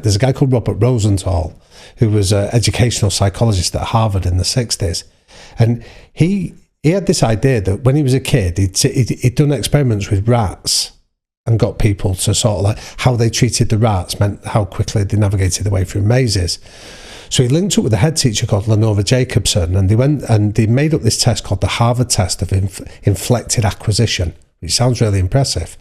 There's a guy called Robert Rosenthal, who was an educational psychologist at Harvard in the 60s. And he had this idea that when he was a kid, he'd done experiments with rats and got people to sort of like how they treated the rats meant how quickly they navigated their way through mazes. So he linked up with a head teacher called Lenora Jacobson, and they went and they made up this test called the Harvard test of inflected acquisition, which sounds really impressive.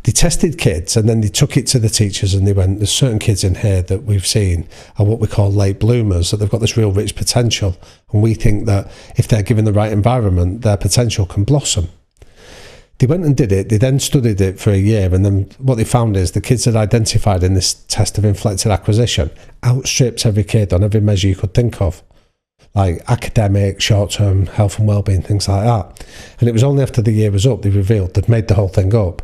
They tested kids and then they took it to the teachers and they went, there's certain kids in here that we've seen are what we call late bloomers, that they've got this real rich potential. And we think that if they're given the right environment, their potential can blossom. They went and did it. They then studied it for a year. And then what they found is the kids that identified in this test of inflected acquisition outstripped every kid on every measure you could think of, like academic, short-term health and well-being, things like that. And it was only after the year was up, they revealed they'd made the whole thing up.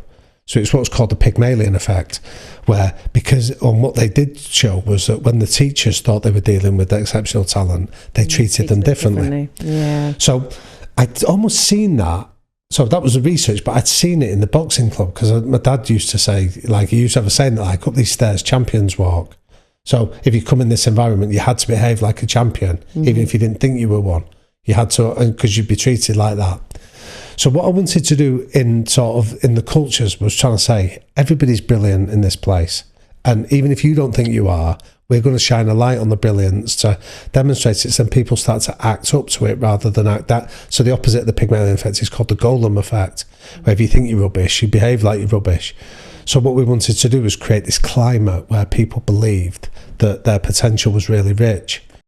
So it's what's called the Pygmalion effect, where because on what they did show was that when the teachers thought they were dealing with exceptional talent, they treated them differently. Yeah. So I'd almost seen that. So that was the research, but I'd seen it in the boxing club because my dad used to say, like, he used to have a saying that, like, up these stairs, champions walk. So if you come in this environment, you had to behave like a champion, even if you didn't think you were one. You had to, because you'd be treated like that. So what I wanted to do in the cultures was trying to say, everybody's brilliant in this place. And even if you don't think you are, we're going to shine a light on the brilliance to demonstrate it, so then people start to act up to it rather than act that. So the opposite of the Pygmalion effect is called the golem effect, where if you think you're rubbish, you behave like you're rubbish. So what we wanted to do was create this climate where people believed that their potential was really rich.